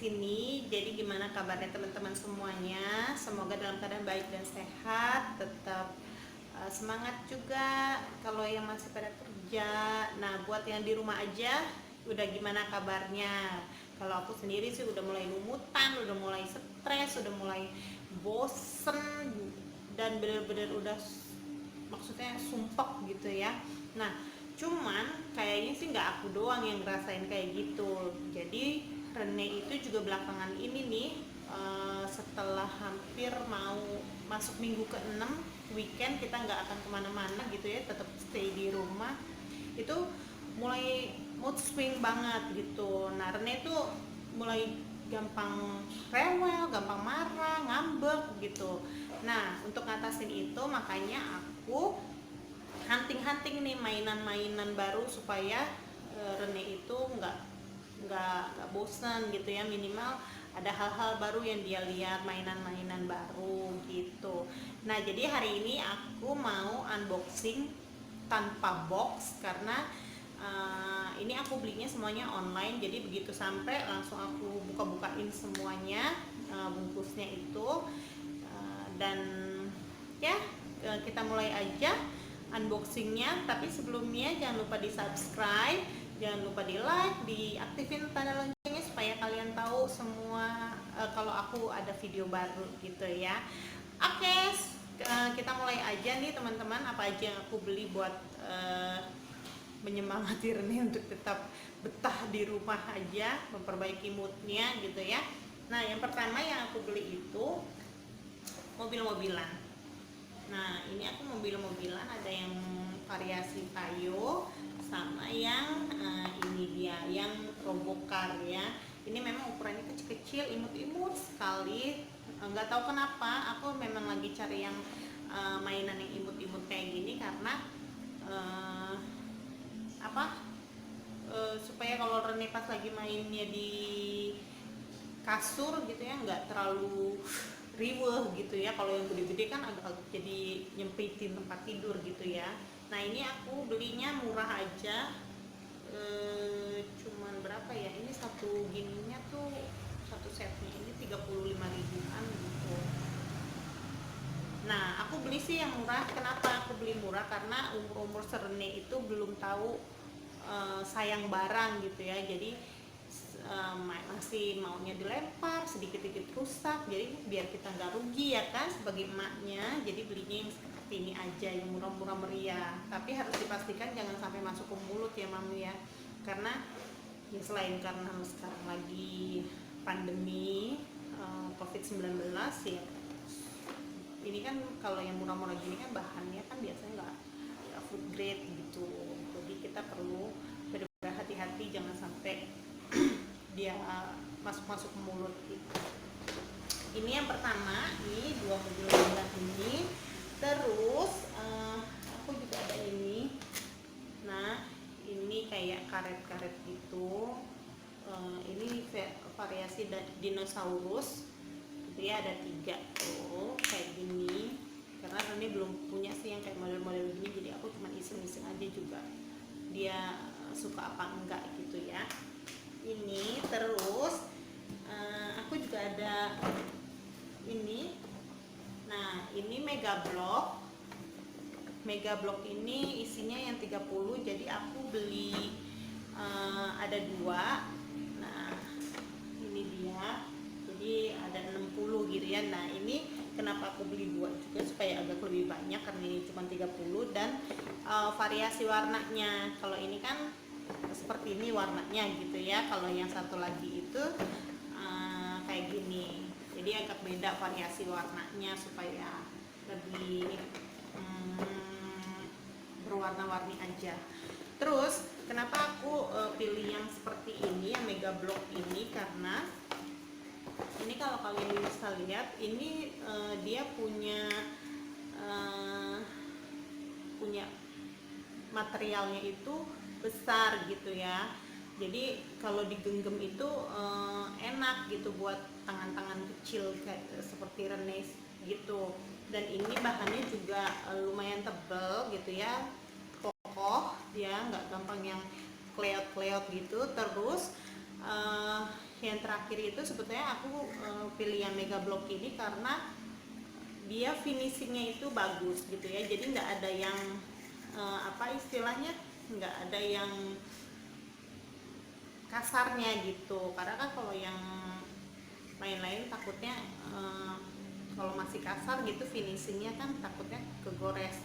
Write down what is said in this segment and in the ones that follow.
sini. Jadi gimana kabarnya teman-teman semuanya? Semoga dalam keadaan baik dan sehat, tetap semangat juga kalau yang masih pada kerja. Nah, buat yang di rumah aja, udah gimana kabarnya? Kalau aku sendiri sih udah mulai lumutan, udah mulai stres, udah mulai bosen, dan bener-bener udah maksudnya sumpek gitu ya. Nah, cuman kayaknya sih nggak aku doang yang ngerasain kayak gitu. Jadi Rene itu juga belakangan ini nih, setelah hampir mau masuk minggu ke-6, weekend kita nggak akan kemana-mana gitu ya, tetap stay di rumah, itu mulai mood swing banget gitu. Nah, Rene tuh mulai gampang rewel, gampang marah, ngambek gitu. Nah, untuk ngatasin itu makanya aku hunting-hunting nih mainan-mainan baru supaya Rene itu nggak bosan gitu ya, minimal ada hal-hal baru yang dia lihat, mainan-mainan baru gitu. Nah, jadi hari ini aku mau unboxing tanpa box karena ini aku belinya semuanya online, jadi begitu sampai langsung aku buka-bukain semuanya, bungkusnya itu, dan ya kita mulai aja unboxingnya. Tapi sebelumnya jangan lupa di subscribe, jangan lupa di like, diaktifin tanda loncengnya supaya kalian tahu semua kalau aku ada video baru gitu ya. Oke, kita mulai aja nih teman-teman, apa aja yang aku beli buat menyemangati Rene untuk tetap betah di rumah aja, memperbaiki moodnya gitu ya. Nah, yang pertama yang aku beli itu mobil-mobilan. Nah, ini aku mobil-mobilan, ada yang variasi Vario sama yang ini dia yang Robocar ya. Ini memang ukurannya kecil-kecil, imut-imut sekali. Nggak tahu kenapa aku memang lagi cari yang mainan yang imut-imut kayak gini karena supaya kalau Rene pas lagi mainnya di kasur gitu ya nggak terlalu riweh gitu ya. Kalau yang gede-gede kan agak jadi nyempitin tempat tidur gitu ya. Nah, ini aku belinya murah aja, cuman berapa ya, ini satu gininya tuh, satu setnya ini 35 ribuan gitu. Nah, aku beli sih yang murah. Kenapa aku beli murah? Karena umur-umur Serene itu belum tahu sayang barang gitu ya. Jadi masih maunya dilempar, sedikit-sedikit rusak. Jadi biar kita nggak rugi ya kan sebagai emaknya, jadi belinya yang seperti ini aja, yang murah-murah meriah. Tapi harus dipastikan jangan sampai masuk ke mulut ya mami ya, karena ya selain karena sekarang lagi pandemi COVID-19 ya, ini kan kalau yang murah-murah gini kan bahannya kan biasanya nggak food grade gitu. Jadi kita perlu benar-benar hati-hati, jangan sampai dia masuk-masuk ke mulut gitu. Ini yang pertama, ini dua mobil mobilan ini. Terus aku juga ada ini. Nah, ini kayak karet-karet gitu. Ini variasi dinosaurus gitu ya, ada 3 tuh kayak gini. Karena Rene belum punya sih yang kayak model-model gini, jadi aku cuma iseng-iseng aja juga dia suka apa enggak gitu ya. Ini terus aku juga ada ini. Nah, ini Mega Block ini isinya yang 30, jadi aku beli ada 2. Nah, ini dia, jadi ada 60 gitu ya. Nah, ini kenapa aku beli 2 juga supaya agak lebih banyak, karena ini cuma 30 dan variasi warnanya. Kalau ini kan seperti ini warnanya gitu ya, kalau yang satu lagi itu kayak gini, jadi agak beda variasi warnanya supaya lebih berwarna-warni aja. Terus kenapa aku pilih yang seperti ini, yang Mega Block ini, karena ini kalau kalian bisa lihat ini dia punya materialnya itu besar gitu ya. Jadi kalau digenggam itu enak gitu buat tangan-tangan kecil kayak seperti Rene gitu. Dan ini bahannya juga lumayan tebal gitu ya, kokoh, dia nggak gampang yang kleot-kleot gitu. Terus yang terakhir itu sebetulnya aku pilih yang Mega Block ini karena dia finishingnya itu bagus gitu ya, jadi nggak ada yang apa istilahnya, nggak ada yang kasarnya gitu. Karena kan kalau yang lain-lain takutnya kalau masih kasar gitu finishingnya kan takutnya kegores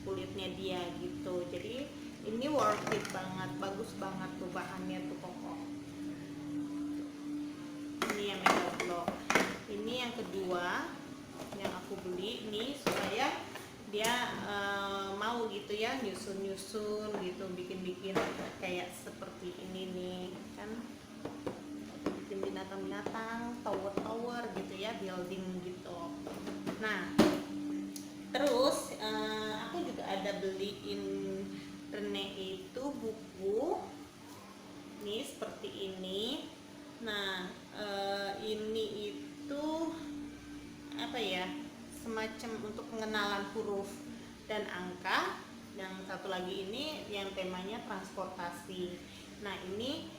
kulitnya dia gitu. Jadi ini worth it banget, bagus banget tuh bahannya tuh kokoh. Ini yang Mega Block. Ini yang kedua yang aku beli nih supaya dia mau gitu ya nyusun-nyusun gitu, bikin-bikin kayak seperti ini nih kan, bikin binatang-binatang, tower-tower gitu ya, building gitu. Nah terus aku juga ada beliin Rene itu buku nih seperti ini. Nah ini itu apa ya, semacam untuk pengenalan huruf dan angka. Yang satu lagi ini yang temanya transportasi. Nah ini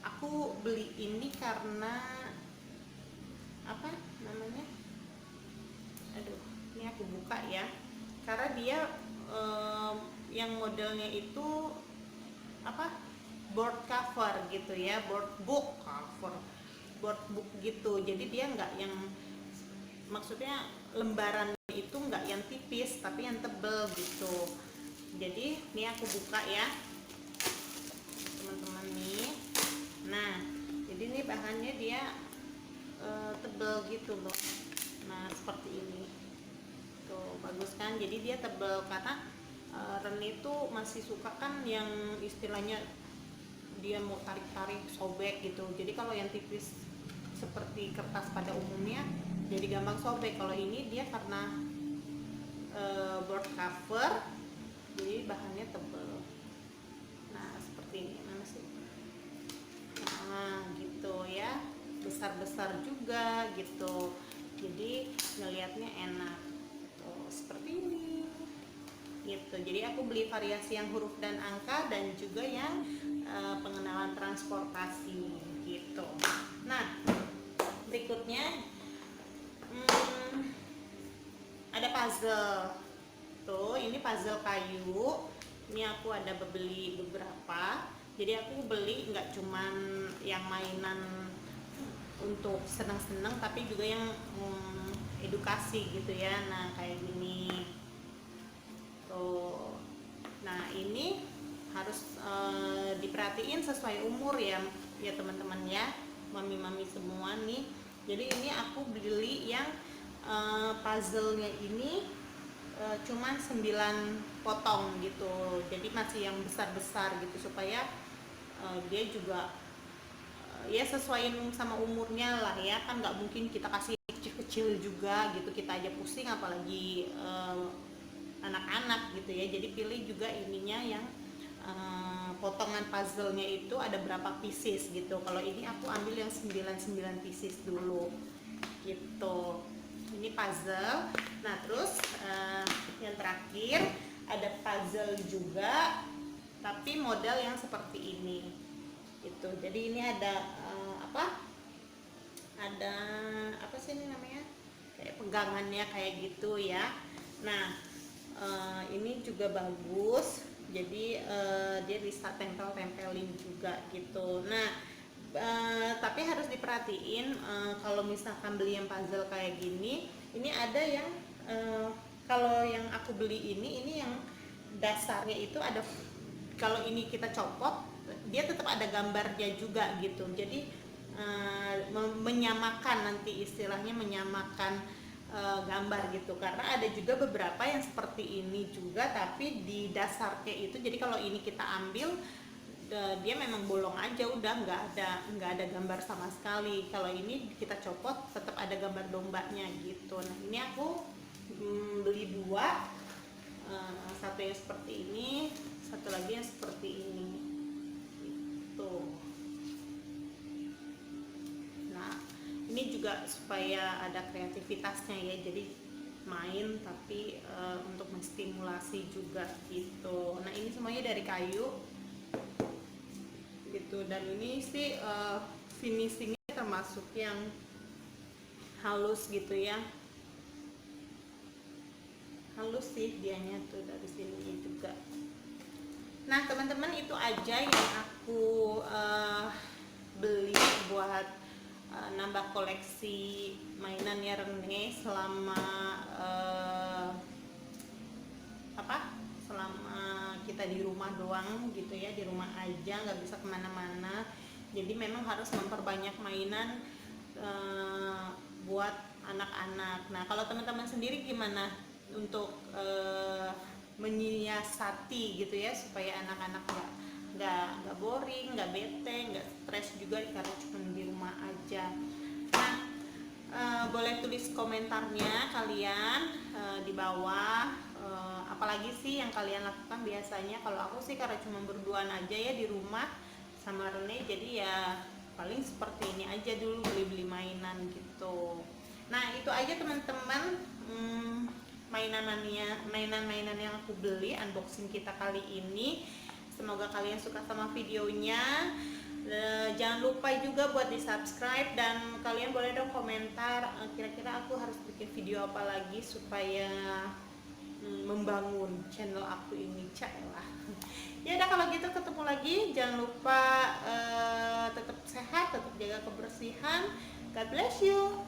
aku beli ini karena apa namanya, aduh ini aku buka ya, karena dia yang modelnya itu apa, board cover gitu ya, board book cover, board book gitu. Jadi dia nggak yang, maksudnya lembaran itu nggak yang tipis tapi yang tebel gitu. Jadi ini aku buka ya teman-teman nih. Nah jadi ini bahannya dia tebel gitu loh. Nah seperti ini tuh, bagus kan, jadi dia tebel karena Ren itu masih suka kan yang istilahnya dia mau tarik-tarik sobek gitu. Jadi kalau yang tipis seperti kertas pada umumnya jadi gampang sobek. Kalau ini dia karena board cover jadi bahannya tebel. Nah seperti ini, mana sih, nah gitu ya, besar-besar juga gitu, jadi ngelihatnya enak tuh seperti ini gitu. Jadi aku beli variasi yang huruf dan angka dan juga yang pengenalan transportasi gitu. Nah berikutnya ada puzzle tuh, ini puzzle kayu. Ini aku ada beli beberapa, jadi aku beli nggak cuman yang mainan untuk senang-senang tapi juga yang edukasi gitu ya. Nah kayak gini tuh. Nah ini harus diperhatiin sesuai umur ya teman-teman ya, mami-mami semua nih. Jadi ini aku beli yang puzzle-nya ini cuman 9 potong gitu, jadi masih yang besar-besar gitu supaya dia juga ya sesuaiin sama umurnya lah ya, kan nggak mungkin kita kasih kecil-kecil juga gitu, kita aja pusing apalagi anak-anak gitu ya. Jadi pilih juga ininya yang potongan puzzle-nya itu ada berapa pieces gitu. Kalau ini aku ambil yang 9 pieces dulu gitu. Ini puzzle. Nah terus yang terakhir ada puzzle juga tapi model yang seperti ini gitu. Jadi ini ada ada apa sih ini namanya, kayak pegangannya kayak gitu ya. Nah ini juga bagus, jadi dia bisa tempel-tempelin juga gitu. Nah tapi harus diperhatiin kalau misalkan beli yang puzzle kayak gini, ini ada yang kalau yang aku beli ini yang dasarnya itu ada, kalau ini kita copot dia tetap ada gambarnya juga gitu. Jadi menyamakan, nanti istilahnya menyamakan gambar gitu. Karena ada juga beberapa yang seperti ini juga tapi di dasarnya itu, jadi kalau ini kita ambil dia memang bolong aja, udah nggak ada gambar sama sekali. Kalau ini kita copot tetap ada gambar dombanya gitu. Nah ini aku beli dua, satu yang seperti ini, satu lagi yang seperti ini gitu. Nah ini juga supaya ada kreativitasnya ya, jadi main tapi untuk menstimulasi juga gitu. Nah ini semuanya dari kayu gitu. gitu. Dan ini sih finishingnya termasuk yang halus gitu ya, halus sih dianya tuh dari sini juga. Nah teman-teman, itu aja yang aku beli buat nambah koleksi mainannya Rene selama selama kita di rumah doang gitu ya, di rumah aja nggak bisa kemana-mana. Jadi memang harus memperbanyak mainan buat anak-anak. Nah kalau teman-teman sendiri gimana untuk menyiasati gitu ya supaya anak-anak nggak boring, nggak bete, nggak stres juga karena cuma di rumah aja. Nah boleh tulis komentarnya kalian di bawah, apalagi sih yang kalian lakukan biasanya. Kalau aku sih karena cuma berduaan aja ya di rumah sama Rene, jadi ya paling seperti ini aja dulu, beli-beli mainan gitu. Nah itu aja teman-teman, mainan-mainan yang aku beli, unboxing kita kali ini. Semoga kalian suka sama videonya. Jangan lupa juga buat di subscribe, dan kalian boleh dong komentar kira-kira aku harus bikin video apa lagi supaya membangun channel aku ini. Lah ya udah, kalau gitu ketemu lagi. Jangan lupa tetap sehat, tetap jaga kebersihan. God bless you.